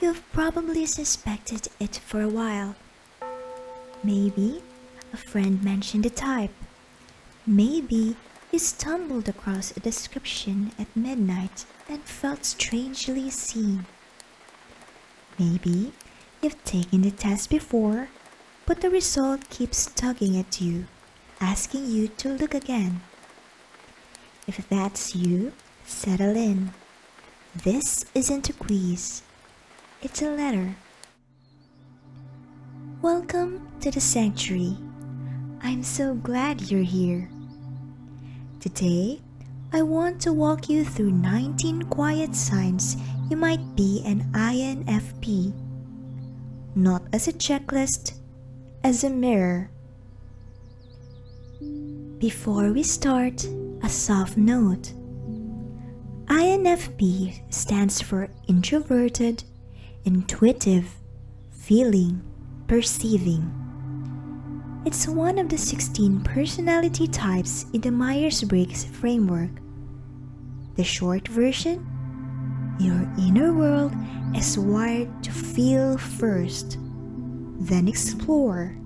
You've probably suspected it for a while. Maybe a friend mentioned the type. Maybe you stumbled across a description at midnight and felt strangely seen. Maybe you've taken the test before, but the result keeps tugging at you, asking you to look again. If that's you, settle in. This isn't a quiz, it's a letter. Welcome to the sanctuary. I'm so glad you're here. Today, I want to walk you through 19 quiet signs you might be an INFP. Not as a checklist, as a mirror. Before we start, a soft note. INFP stands for introverted, intuitive, feeling, perceiving. It's one of the 16 personality types in the Myers-Briggs framework. The short version? Your inner world is wired to feel first, then explore,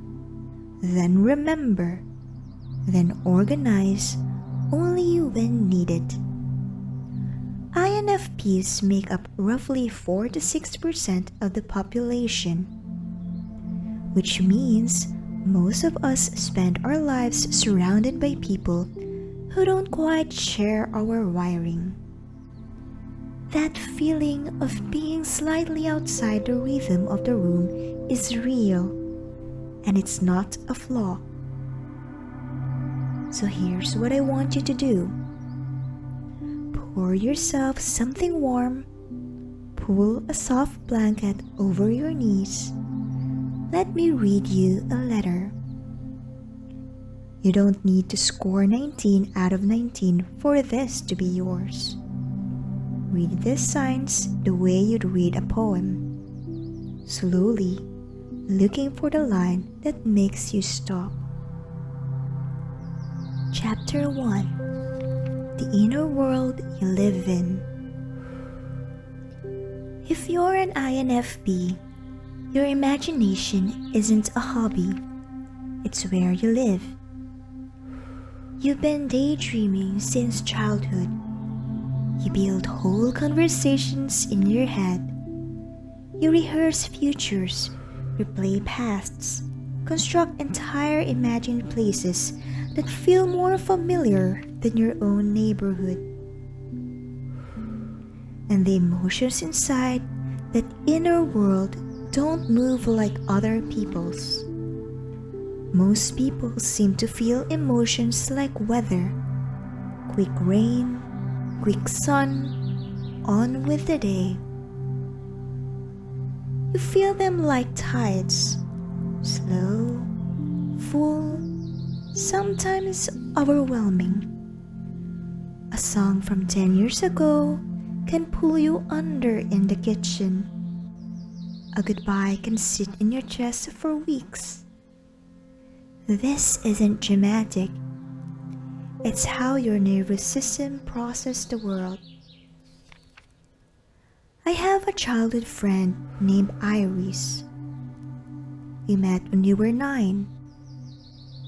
then remember, then organize only when needed. INFPs make up roughly 4 to 6% of the population, which means most of us spend our lives surrounded by people who don't quite share our wiring. That feeling of being slightly outside the rhythm of the room is real, and it's not a flaw. So here's what I want you to do. Pour yourself something warm, pull a soft blanket over your knees. Let me read you a letter. You don't need to score 19 out of 19 for this to be yours. Read these signs the way you'd read a poem, slowly, looking for the line that makes you stop. Chapter 1. The Inner World You Live In. If you're an INFP, your imagination isn't a hobby, it's where you live. You've been daydreaming since childhood. You build whole conversations in your head. You rehearse futures, replay pasts, construct entire imagined places that feel more familiar than your own neighborhood. And the emotions inside that inner world don't move like other people's. Most people seem to feel emotions like weather. Quick rain, quick sun, on with the day. You feel them like tides, slow, full, sometimes overwhelming. A song from 10 years ago can pull you under in the kitchen. A goodbye can sit in your chest for weeks. This isn't dramatic. It's how your nervous system processes the world. I have a childhood friend named Iris. We met when you were 9.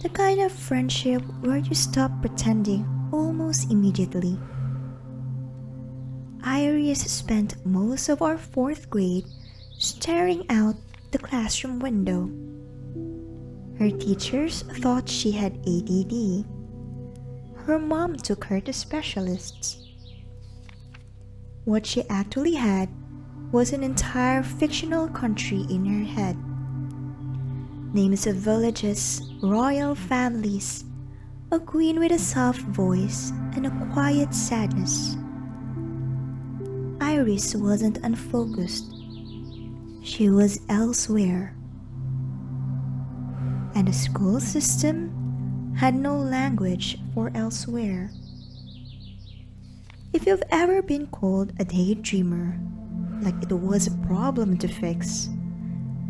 The kind of friendship where you stop pretending almost immediately. Iris spent most of our 4th grade staring out the classroom window. Her teachers thought she had ADD. Her mom took her to specialists. What she actually had was an entire fictional country in her head. Names of villages, royal families, a queen with a soft voice, and a quiet sadness. Iris wasn't unfocused. She was elsewhere. And the school system had no language for elsewhere. If you've ever been called a daydreamer, like it was a problem to fix,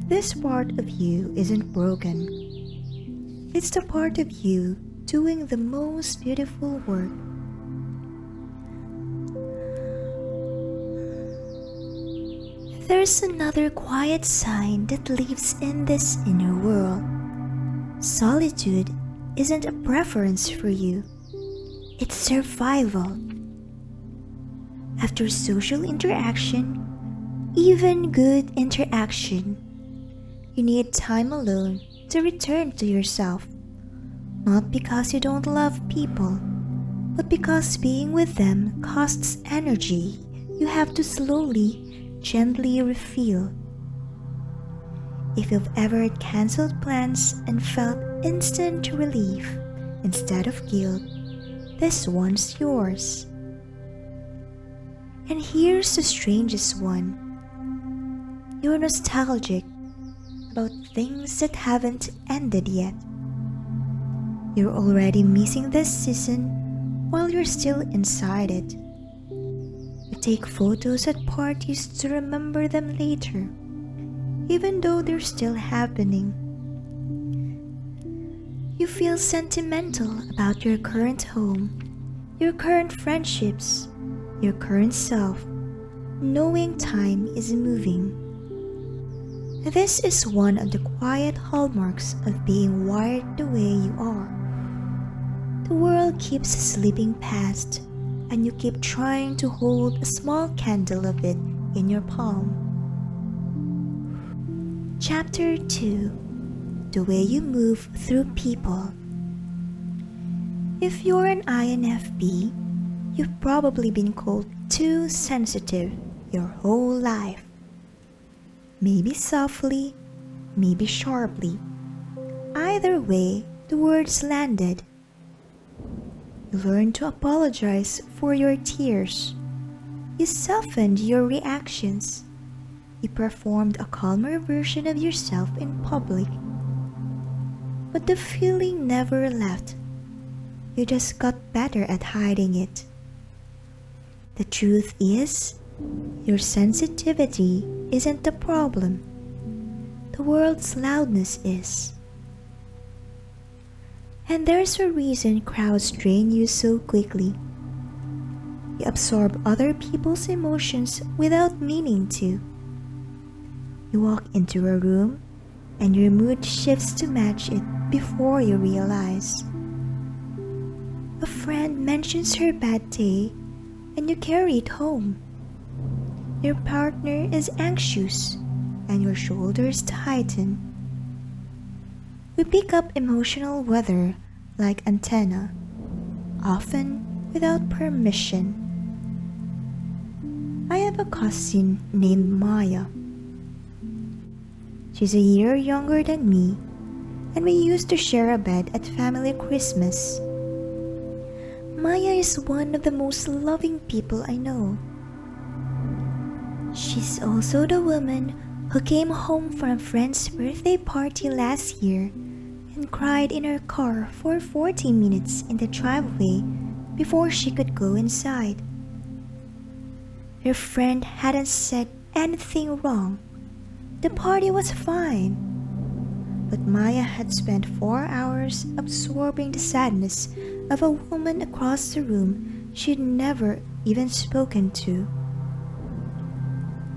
this part of you isn't broken. It's the part of you doing the most beautiful work. There's another quiet sign that lives in this inner world. Solitude isn't a preference for you, it's survival. After social interaction, even good interaction, you need time alone to return to yourself. Not because you don't love people, but because being with them costs energy you have to slowly, gently refill. If you've ever cancelled plans and felt instant relief instead of guilt, this one's yours. And here's the strangest one. You're nostalgic about things that haven't ended yet. You're already missing this season while you're still inside it. You take photos at parties to remember them later, even though they're still happening. You feel sentimental about your current home, your current friendships, your current self, knowing time is moving. This is one of the quiet hallmarks of being wired the way you are. The world keeps slipping past, and you keep trying to hold a small candle of it in your palm. Chapter 2: The Way You Move Through People. If you're an INFP, you've probably been called too sensitive your whole life. Maybe softly, maybe sharply. Either way, the words landed. You learned to apologize for your tears. You softened your reactions. You performed a calmer version of yourself in public. But the feeling never left. You just got better at hiding it. The truth is, your sensitivity isn't the problem. The world's loudness is. And there's a reason crowds drain you so quickly. You absorb other people's emotions without meaning to. You walk into a room and your mood shifts to match it before you realize. A friend mentions her bad day and you carry it home. Your partner is anxious and your shoulders tighten. We pick up emotional weather like antenna, often without permission. I have a cousin named Maya. She's a year younger than me, and we used to share a bed at family Christmas. Maya is one of the most loving people I know. She's also the woman who came home from a friend's birthday party last year and cried in her car for 40 minutes in the driveway before she could go inside. Her friend hadn't said anything wrong. The party was fine. But Maya had spent 4 hours absorbing the sadness of a woman across the room she'd never even spoken to.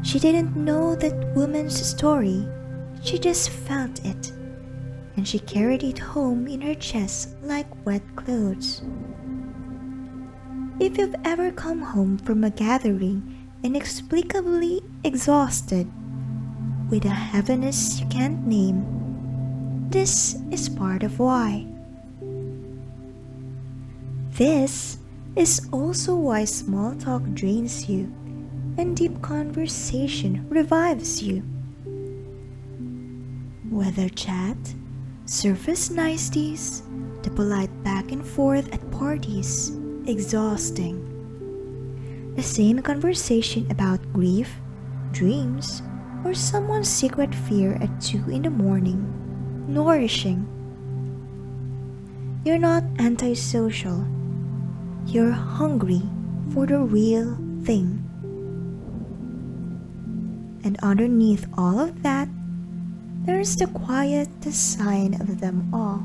She didn't know that woman's story, she just felt it, and she carried it home in her chest like wet clothes. If you've ever come home from a gathering inexplicably exhausted, with a heaviness you can't name, this is part of why. This is also why small talk drains you and deep conversation revives you. Weather chat, surface niceties, the polite back and forth at parties, exhausting. The same conversation about grief, dreams, or someone's secret fear at 2 in the morning, nourishing. You're not antisocial. You're hungry for the real thing. And underneath all of that, there's the quietest sign of them all.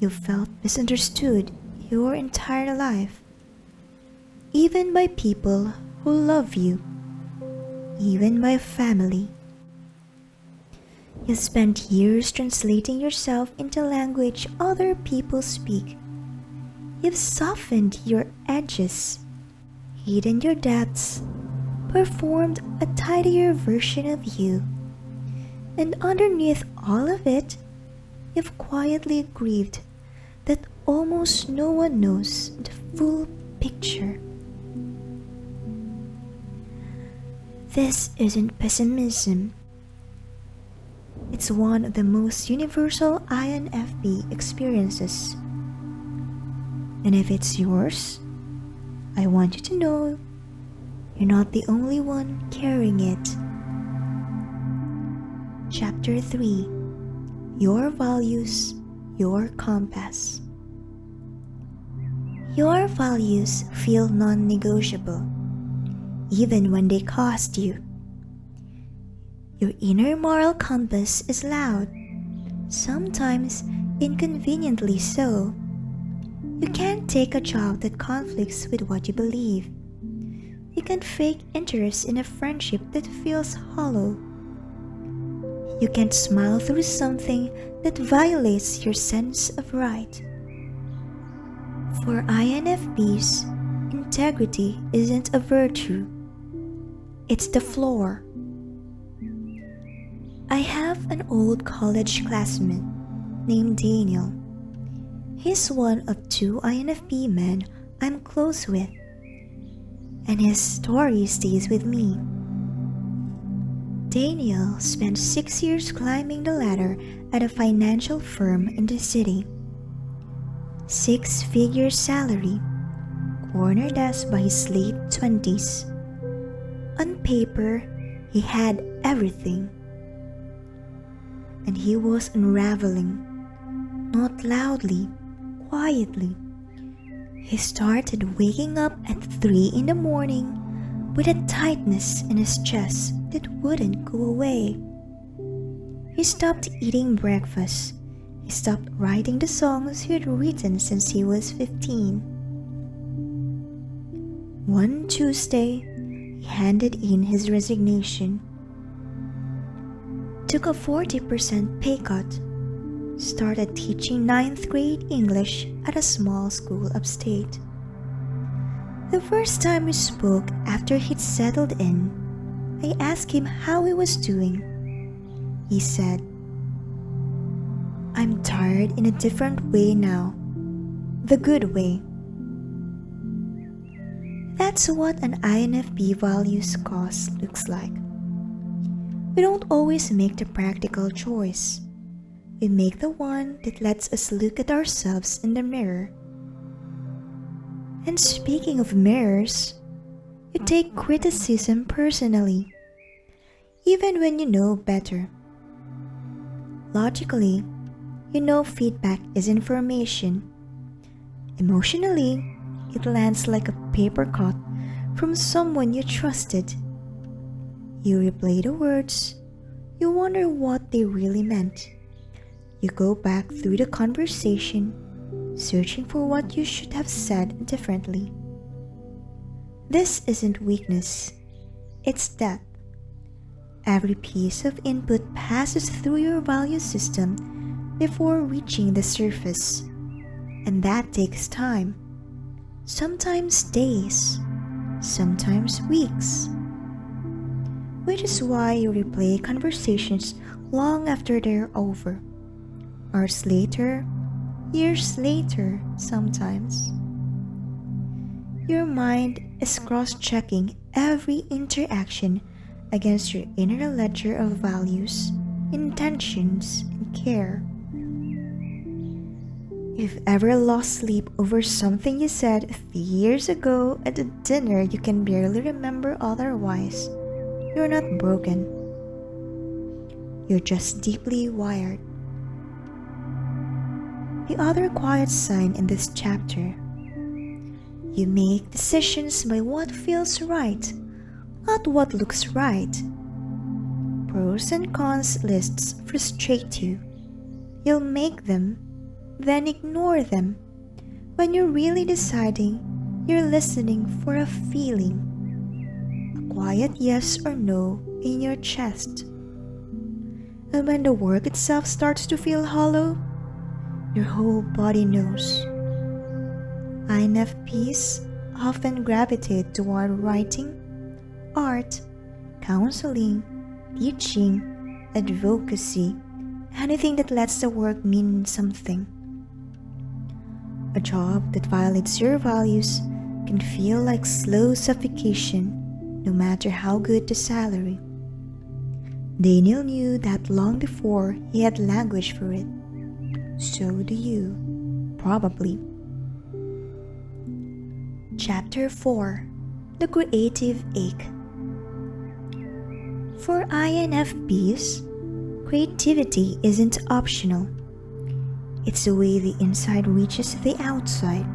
You felt misunderstood your entire life, even by people who love you. even by family. You've spent years translating yourself into language other people speak. You've softened your edges, hidden your depths, performed a tidier version of you. And underneath all of it, you've quietly grieved that almost no one knows the full picture. This isn't pessimism. It's one of the most universal INFP experiences. And if it's yours, I want you to know you're not the only one carrying it. Chapter 3: Your Values, Your Compass. Your values feel non-negotiable, even when they cost you. Your inner moral compass is loud, sometimes inconveniently so. You can't take a job that conflicts with what you believe. You can't fake interest in a friendship that feels hollow. You can't smile through something that violates your sense of right. For INFPs, integrity isn't a virtue. It's the floor. I have an old college classmate named Daniel. He's one of 2 INFP men I'm close with, and his story stays with me. Daniel spent 6 years climbing the ladder at a financial firm in the city. 6-figure salary, corner desk by his late 20s. On paper, he had everything. And he was unraveling, not loudly, quietly. He started waking up at 3 in the morning with a tightness in his chest that wouldn't go away. He stopped eating breakfast. He stopped writing the songs he had written since he was 15. One Tuesday, he handed in his resignation, took a 40% pay cut, started teaching 9th grade English at a small school upstate. The first time we spoke after he'd settled in, I asked him how he was doing. He said, "I'm tired in a different way now, the good way." That's what an INFP values cost looks like. We don't always make the practical choice. We make the one that lets us look at ourselves in the mirror. And speaking of mirrors, you take criticism personally, even when you know better. Logically, you know feedback is information. Emotionally, it lands like a paper cut from someone you trusted. You replay the words, you wonder what they really meant. You go back through the conversation, searching for what you should have said differently. This isn't weakness, it's depth. Every piece of input passes through your value system before reaching the surface, and that takes time. Sometimes days, sometimes weeks. Which is why you replay conversations long after they're over. Hours later, years later, sometimes. Your mind is cross-checking every interaction against your inner ledger of values, intentions, and care. If ever lost sleep over something you said 3 years ago at a dinner you can barely remember otherwise, you're not broken. You're just deeply wired. The other quiet sign in this chapter: you make decisions by what feels right, not what looks right. Pros and cons lists frustrate you. You'll make them, then ignore them. When you're really deciding, you're listening for a feeling, a quiet yes or no in your chest. And when the work itself starts to feel hollow, your whole body knows. INFPs often gravitate toward writing, art, counseling, teaching, advocacy, anything that lets the work mean something. A job that violates your values can feel like slow suffocation, no matter how good the salary. Daniel knew that long before he had language for it. So do you, probably. Chapter 4: The Creative Ache. For INFPs, creativity isn't optional. It's the way the inside reaches the outside.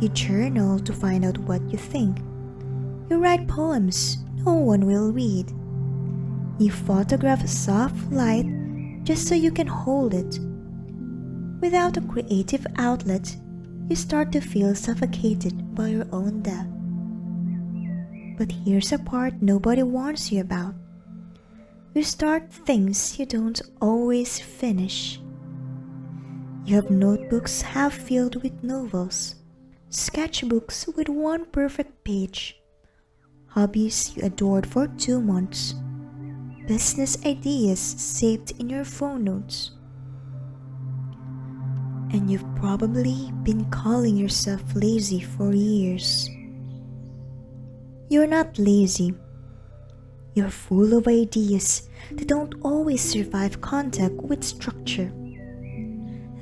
You journal to find out what you think. You write poems no one will read. You photograph soft light just so you can hold it. Without a creative outlet, you start to feel suffocated by your own death. But here's a part nobody warns you about. You start things you don't always finish. You have notebooks half filled with novels, sketchbooks with one perfect page, hobbies you adored for 2 months, business ideas saved in your phone notes. And you've probably been calling yourself lazy for years. You're not lazy. You're full of ideas that don't always survive contact with structure.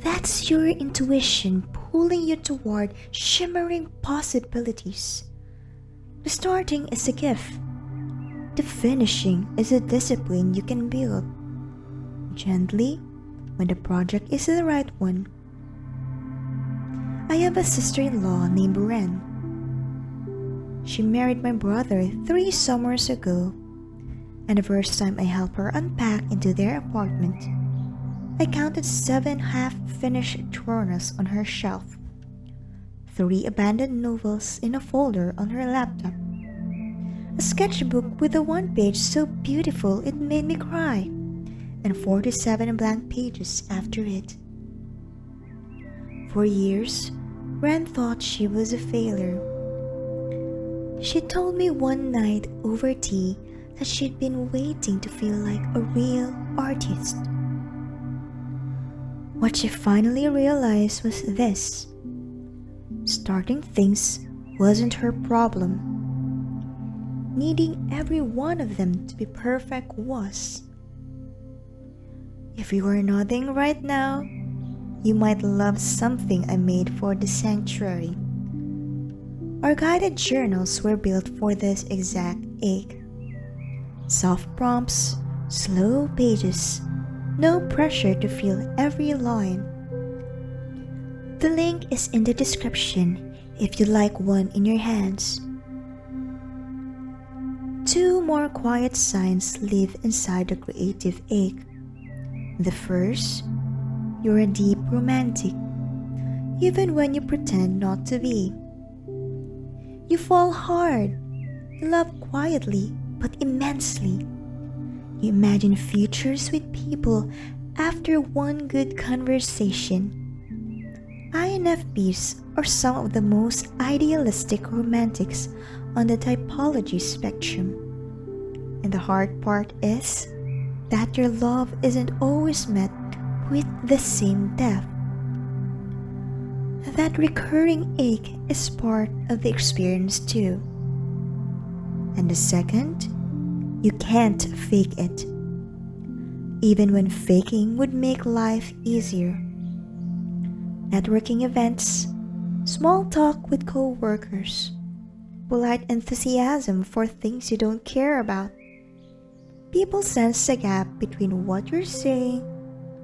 That's your intuition pulling you toward shimmering possibilities. The starting is a gift. The finishing is a discipline you can build gently when the project is the right one. I have a sister-in-law named Ren. She married my brother 3 summers ago, and the first time I helped her unpack into their apartment, I counted 7 half-finished journals on her shelf, 3 abandoned novels in a folder on her laptop, a sketchbook with a 1 page so beautiful it made me cry, and 47 blank pages after it. For years, Ren thought she was a failure. She told me one night over tea that she'd been waiting to feel like a real artist. What she finally realized was this: starting things wasn't her problem. Needing every one of them to be perfect was. If you are nodding right now, you might love something I made for the sanctuary. Our guided journals were built for this exact ache. Soft prompts, slow pages, no pressure to feel every line. The link is in the description if you'd like one in your hands. 2 more quiet signs live inside the creative ache. The first, you're a deep romantic, even when you pretend not to be. You fall hard, you love quietly but immensely. You imagine futures with people after one good conversation. INFPs are some of the most idealistic romantics on the typology spectrum. And the hard part is that your love isn't always met with the same depth. That recurring ache is part of the experience too. And the second, you can't fake it, even when faking would make life easier. Networking events, small talk with co-workers, polite enthusiasm for things you don't care about. People sense the gap between what you're saying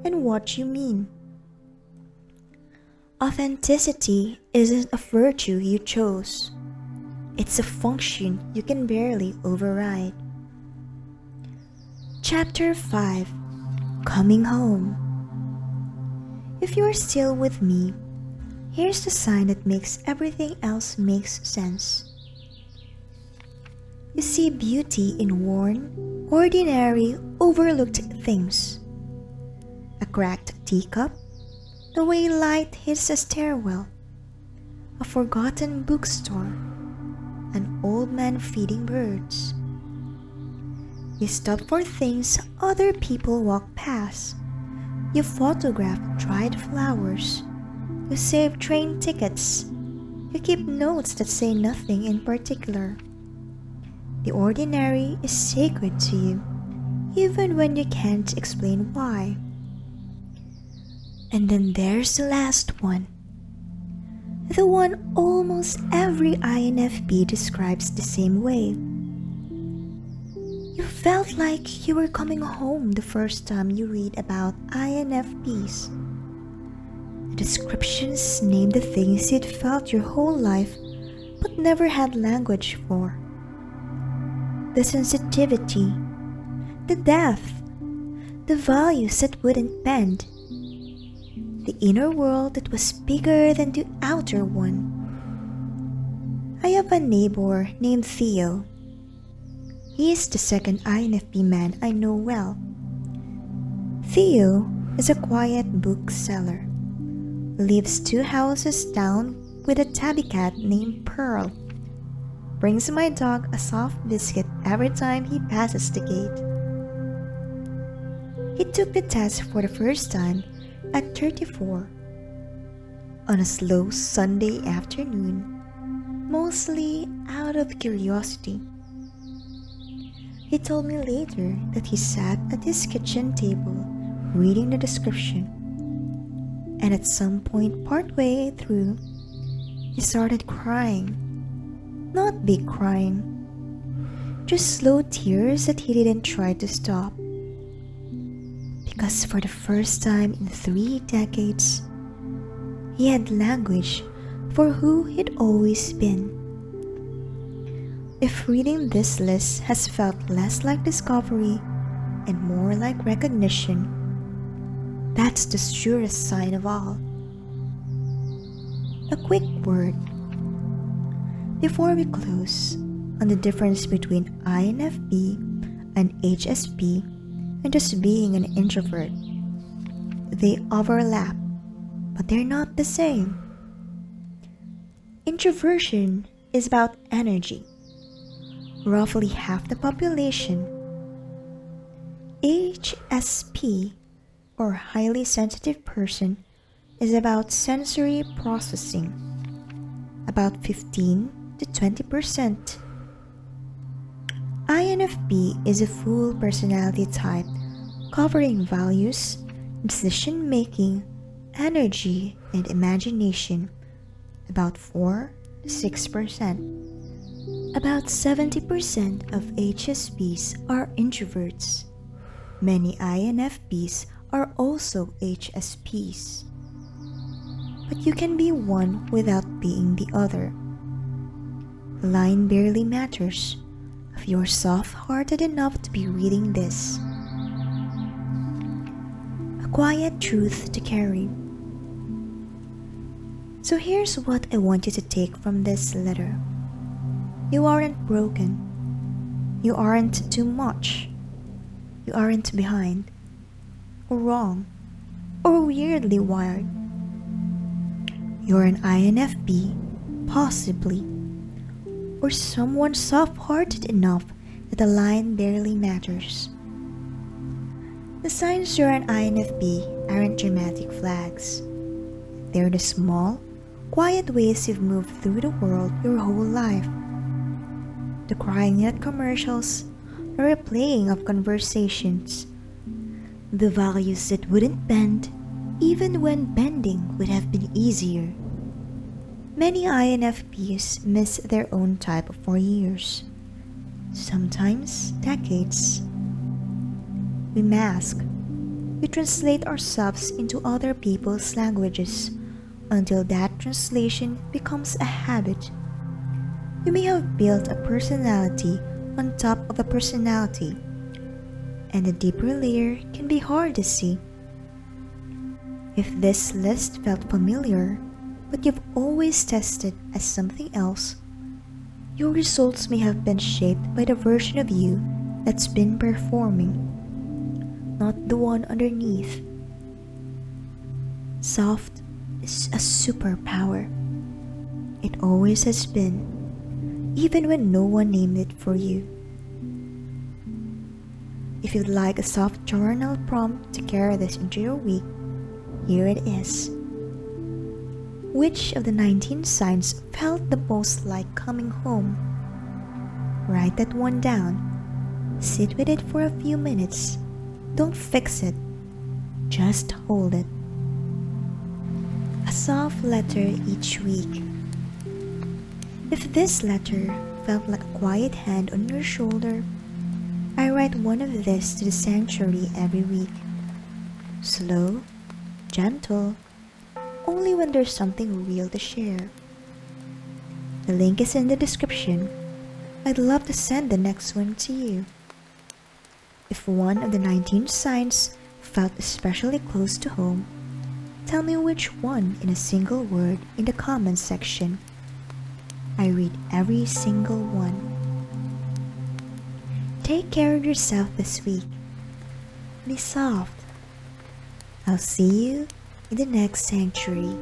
and what you mean. Authenticity isn't a virtue you chose. It's a function you can barely override. Chapter 5: Coming Home. If you're still with me, here's the sign that makes everything else make sense. You see beauty in worn, ordinary, overlooked things. A cracked teacup, the way light hits a stairwell, a forgotten bookstore, an old man feeding birds. You stop for things other people walk past. You photograph dried flowers. You save train tickets. You keep notes that say nothing in particular. The ordinary is sacred to you, even when you can't explain why. And then there's the last one. The one almost every INFP describes the same way. You felt like you were coming home the first time you read about INFPs. The descriptions name the things you'd felt your whole life but never had language for. The sensitivity, the depth, the values that wouldn't bend, the inner world that was bigger than the outer one. I have a neighbor named Theo. He is the second INFP man I know well. Theo is a quiet bookseller, lives 2 houses down with a tabby cat named Pearl, brings my dog a soft biscuit every time he passes the gate. He took the test for the first time at 34 on a slow Sunday afternoon, mostly out of curiosity. He told me later that he sat at his kitchen table reading the description, and at some point partway through, he started crying. Not big crying, just slow tears that he didn't try to stop. Because for the first time in 3 decades, he had language for who he'd always been. If reading this list has felt less like discovery and more like recognition, that's the surest sign of all. A quick word before we close on the difference between INFP and HSP and just being an introvert. They overlap, but they're not the same. Introversion is about energy, roughly half the population. HSP, or highly sensitive person, is about sensory processing, about 15 to 20%. INFP is a full personality type covering values, decision-making, energy, and imagination, about 4 to 6%. About 70% of HSPs are introverts. Many INFPs are also HSPs. But you can be one without being the other. The line barely matters if you're soft-hearted enough to be reading this. A quiet truth to carry. So here's what I want you to take from this letter. You aren't broken. You aren't too much. You aren't behind, or wrong, or weirdly wired. You're an INFP, possibly, or someone soft-hearted enough that the line barely matters. The signs you're an INFP aren't dramatic flags. They're the small, quiet ways you've moved through the world your whole life. The crying at commercials, the replaying of conversations, the values that wouldn't bend even when bending would have been easier. Many INFPs miss their own type for years, sometimes decades. We mask, we translate ourselves into other people's languages until that translation becomes a habit. You may have built a personality on top of a personality, and the deeper layer can be hard to see. If this list felt familiar, but you've always tested as something else, Your results may have been shaped by the version of you that's been performing, not the one underneath. Soft is a superpower. It always has been, even when no one named it for you. If you'd like a soft journal prompt to carry this into your week, here it is. Which of the 19 signs felt the most like coming home? Write that one down. Sit with it for a few minutes. Don't fix it. Just hold it. A soft letter each week. If this letter felt like a quiet hand on your shoulder, I write one of this to the sanctuary every week. Slow, gentle, only when there's something real to share. The link is in the description. I'd love to send the next one to you. If one of the 19 signs felt especially close to home, tell me which one in a single word in the comments section. I read every single one. Take care of yourself this week. Be soft. I'll see you in the next sanctuary.